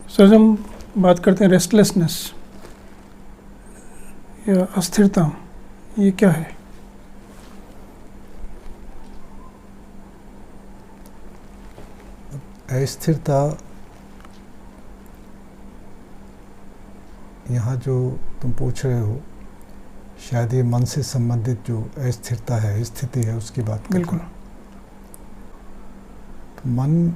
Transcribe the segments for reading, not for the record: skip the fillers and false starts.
Sir हम बात करते हैं रेस्टलेसनेस या अस्थिरता, ये क्या है? अस्थिरता यहाँ जो तुम पूछ रहे हो शायद ये मन से संबंधित जो अस्थिरता है, स्थिति है, उसकी बात कर। बिल्कुल। तो मन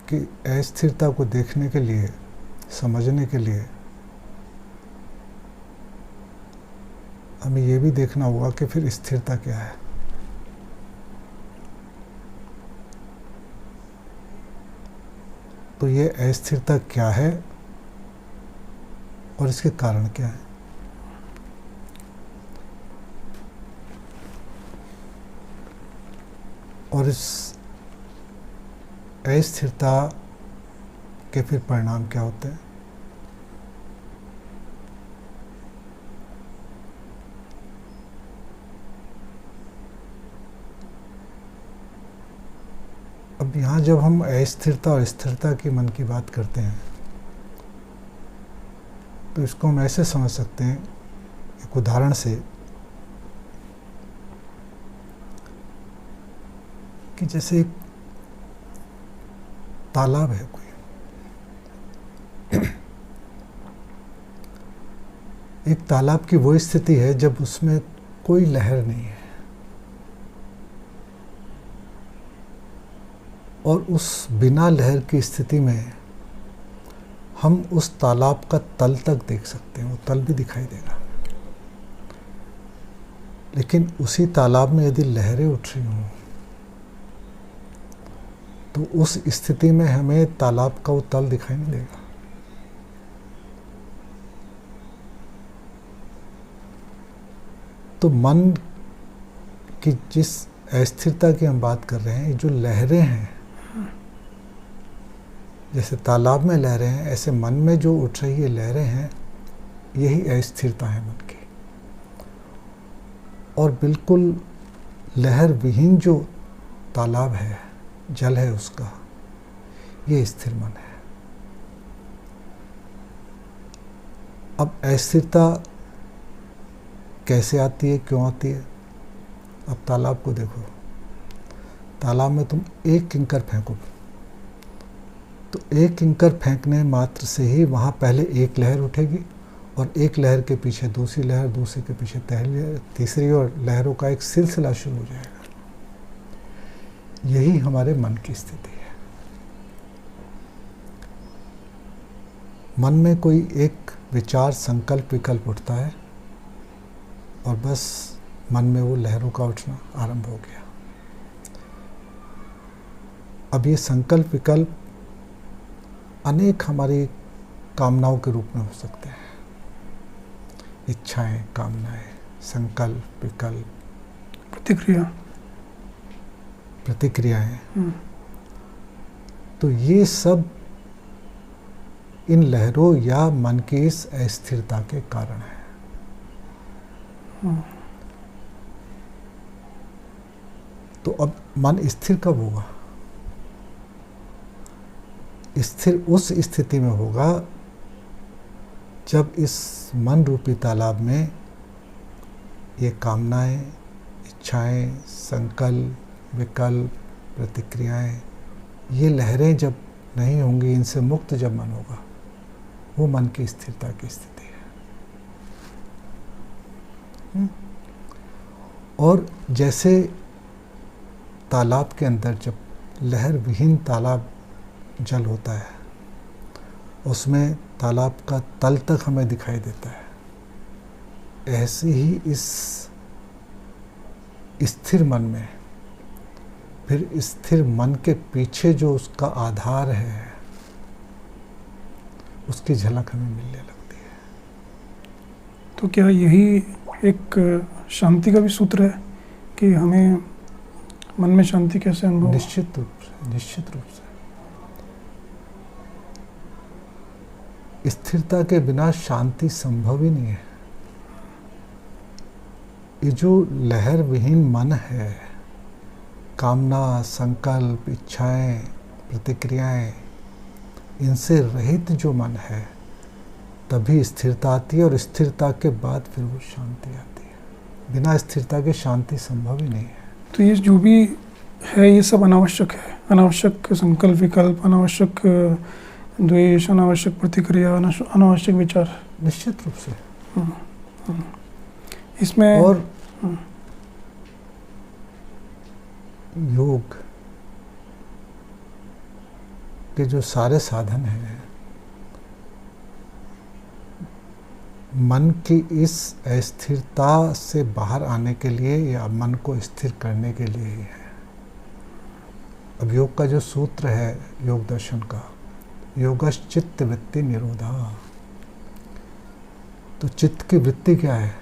की अस्थिरता को देखने के लिए, समझने के लिए हमें ये भी देखना होगा कि फिर स्थिरता क्या है। तो ये अस्थिरता क्या है और इसके कारण क्या है। और इस अस्थिरता के फिर परिणाम क्या होते हैं। अब यहाँ जब हम अस्थिरता और स्थिरता की मन की बात करते हैं तो इसको हम ऐसे समझ सकते हैं, एक उदाहरण से, कि जैसे एक तालाब है कोई, एक तालाब की वो स्थिति है जब उसमें कोई लहर नहीं है और उस बिना लहर की स्थिति में हम उस तालाब का तल तक देख सकते हैं, वो तल भी दिखाई देगा। लेकिन उसी तालाब में यदि लहरें उठ रही हों तो उस स्थिति में हमें तालाब का वो तल दिखाई नहीं देगा। तो मन की जिस अस्थिरता की हम बात कर रहे हैं, ये जो लहरें हैं, जैसे तालाब में लहरें हैं, ऐसे मन में जो उठ रही है लहरें हैं, यही अस्थिरता है मन की। और बिल्कुल लहर विहीन जो तालाब है, जल है उसका, ये स्थिर मन है। अब अस्थिरता कैसे आती है, क्यों आती है? अब तालाब को देखो, तालाब में तुम एक किंकर फेंको तो एक किंकर फेंकने मात्र से ही वहाँ पहले एक लहर उठेगी और एक लहर के पीछे दूसरी लहर, दूसरे के पीछे तीसरी, और लहरों का एक सिलसिला शुरू हो जाएगा। यही हमारे मन की स्थिति है। मन में कोई एक विचार, संकल्प, विकल्प उठता है और बस मन में वो लहरों का उठना आरंभ हो गया। अब ये संकल्प, विकल्प अनेक हमारी कामनाओं के रूप में हो सकते हैं। इच्छाएं, कामनाएं, संकल्प, विकल्प, प्रतिक्रियाएं। तो ये सब इन लहरों या मन की इस अस्थिरता के कारण है। तो अब मन स्थिर कब होगा? स्थिर उस स्थिति में होगा जब इस मन रूपी तालाब में ये कामनाएं, इच्छाएं, संकल्प, विकल्प, प्रतिक्रियाएं, ये लहरें जब नहीं होंगी, इनसे मुक्त जब मन होगा, वो मन की स्थिरता की स्थिति है। और जैसे तालाब के अंदर जब लहर विहीन तालाब जल होता है, उसमें तालाब का तल तक हमें दिखाई देता है, ऐसे ही इस स्थिर मन में, फिर स्थिर मन के पीछे जो उसका आधार है, उसकी झलक हमें मिलने लगती है। तो क्या यही एक शांति का भी सूत्र है कि हमें मन में शांति कैसे अनुभव? निश्चित रूप से, निश्चित रूप से। स्थिरता के बिना शांति संभव ही नहीं है। ये जो लहर विहीन मन है, कामना, संकल्प, इच्छाएं, प्रतिक्रियाएं, इनसे रहित जो मन है तभी स्थिरता आती है, और स्थिरता के बाद फिर वो शांति आती है। बिना स्थिरता के शांति संभव ही नहीं है। तो ये जो भी है ये सब अनावश्यक है, अनावश्यक संकल्प विकल्प, अनावश्यक द्वेष, अनावश्यक प्रतिक्रिया, अनावश्यक विचार। निश्चित रूप से। इसमें और योग के जो सारे साधन हैं मन की इस अस्थिरता से बाहर आने के लिए या मन को स्थिर करने के लिए ही है। अब योग का जो सूत्र है योग दर्शन का, योगश्चित्त वृत्ति निरोधा, तो चित्त की वृत्ति क्या है?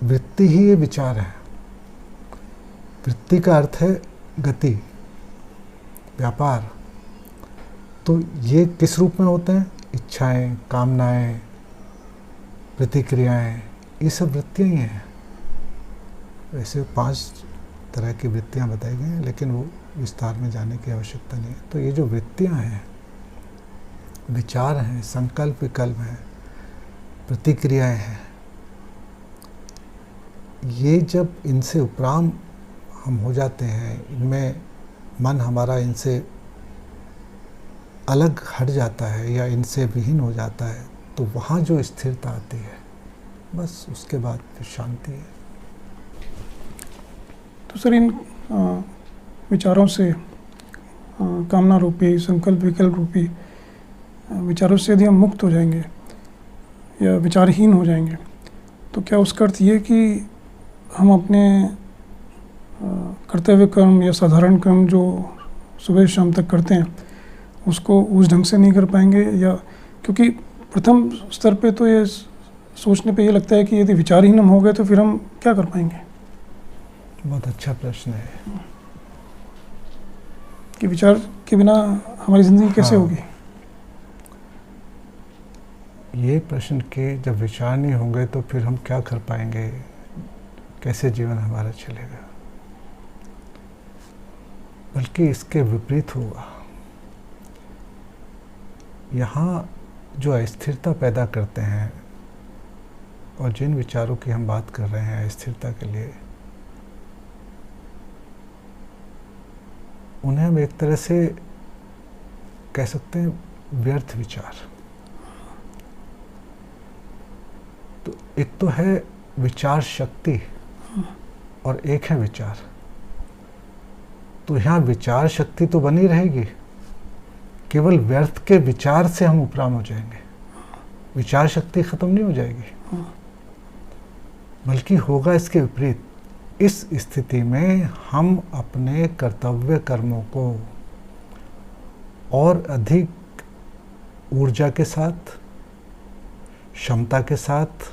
वृत्ति ही ये विचार है। वृत्ति का अर्थ है गति, व्यापार। तो ये किस रूप में होते हैं? इच्छाएं, कामनाएं, प्रतिक्रियाएं, ये सब वृत्तियां ही हैं। वैसे 5 तरह की वृत्तियां बताई गई हैं, लेकिन वो विस्तार में जाने की आवश्यकता नहीं है। तो ये जो वृत्तियां हैं, विचार हैं, संकल्प विकल्प हैं, प्रतिक्रियाएं हैं, ये जब इनसे उपराम हम हो जाते हैं, इनमें मन हमारा इनसे अलग हट जाता है या इनसे विहीन हो जाता है, तो वहाँ जो स्थिरता आती है, बस उसके बाद फिर शांति है। तो सर इन विचारों से, कामना रूपी, संकल्प विकल्प रूपी विचारों से यदि हम मुक्त हो जाएंगे या विचारहीन हो जाएंगे, तो क्या उसका अर्थ ये कि हम अपने कर्तव्य कर्म या साधारण कर्म जो सुबह शाम तक करते हैं उसको उस ढंग से नहीं कर पाएंगे? या क्योंकि प्रथम स्तर पे तो ये सोचने पे ये लगता है कि यदि विचारहीन हम हो गए तो फिर हम क्या कर पाएंगे? बहुत अच्छा प्रश्न है कि विचार के बिना हमारी ज़िंदगी कैसे होगी? ये प्रश्न के जब विचार नहीं होंगे तो फिर हम क्या कर पाएंगे, कैसे जीवन हमारा चलेगा? बल्कि इसके विपरीत होगा। यहाँ जो अस्थिरता पैदा करते हैं और जिन विचारों की हम बात कर रहे हैं अस्थिरता के लिए, उन्हें हम एक तरह से कह सकते हैं व्यर्थ विचार। तो एक तो है विचार शक्ति और एक है विचार। तो यहाँ विचार शक्ति तो बनी रहेगी, केवल व्यर्थ के विचार से हम उपराम हो जाएंगे, विचार शक्ति खत्म नहीं हो जाएगी, बल्कि होगा इसके विपरीत। इस स्थिति में हम अपने कर्तव्य कर्मों को और अधिक ऊर्जा के साथ, क्षमता के साथ,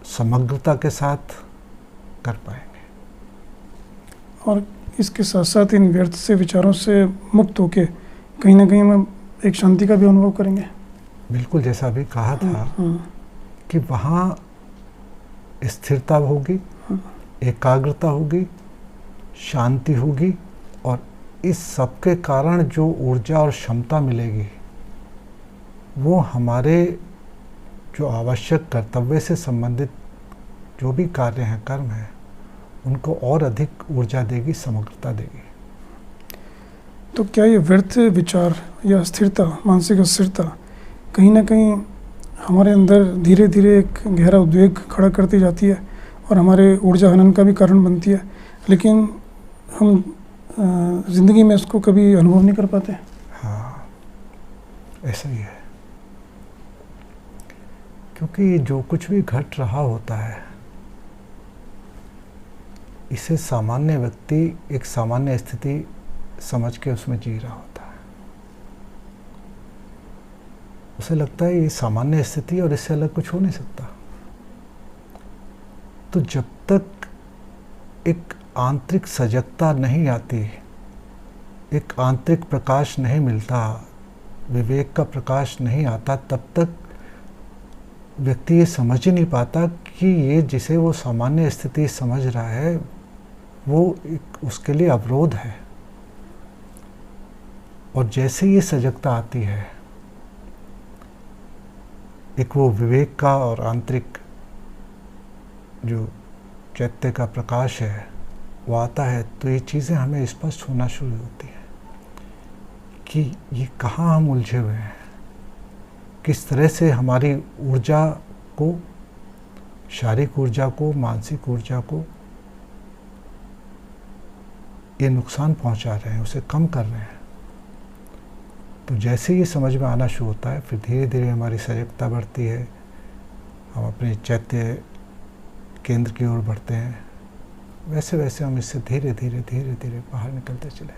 समग्रता के साथ कर पाएंगे। और इसके साथ साथ इन व्यर्थ से विचारों से मुक्त होके कहीं ना कहीं हम एक शांति का भी अनुभव करेंगे। बिल्कुल, जैसा अभी कहा था कि वहाँ स्थिरता होगी, एकाग्रता होगी, शांति होगी, और इस सब के कारण जो ऊर्जा और क्षमता मिलेगी वो हमारे जो आवश्यक कर्तव्य से संबंधित जो भी कार्य हैं, कर्म हैं, उनको और अधिक ऊर्जा देगी, समग्रता देगी। तो क्या ये व्यर्थ विचार या स्थिरता, मानसिक अस्थिरता कहीं ना कहीं हमारे अंदर धीरे धीरे एक गहरा उद्वेग खड़ा करती जाती है और हमारे ऊर्जा हनन का भी कारण बनती है, लेकिन हम ज़िंदगी में इसको कभी अनुभव नहीं कर पाते? हाँ, ऐसा ही है। क्योंकि जो कुछ भी घट रहा होता है, इसे सामान्य व्यक्ति एक सामान्य स्थिति समझ के उसमें जी रहा होता है। उसे लगता है ये सामान्य स्थिति और इससे अलग कुछ हो नहीं सकता। तो जब तक एक आंतरिक सजगता नहीं आती, एक आंतरिक प्रकाश नहीं मिलता, विवेक का प्रकाश नहीं आता, तब तक व्यक्ति ये समझ ही नहीं पाता कि ये जिसे वो सामान्य स्थिति समझ रहा है वो एक उसके लिए अवरोध है। और जैसे ये सजगता आती है, एक वो विवेक का और आंतरिक जो चैत्य का प्रकाश है वो आता है, तो ये चीज़ें हमें स्पष्ट होना शुरू होती हैं कि ये कहाँ हम उलझे हुए हैं, किस तरह से हमारी ऊर्जा को, शारीरिक ऊर्जा को, मानसिक ऊर्जा को ये नुकसान पहुंचा रहे हैं, उसे कम कर रहे हैं। तो जैसे ये समझ में आना शुरू होता है, फिर धीरे धीरे हमारी सजगता बढ़ती है, हम अपने चैत्य केंद्र की ओर बढ़ते हैं। वैसे वैसे हम इससे धीरे धीरे धीरे धीरे बाहर निकलते चले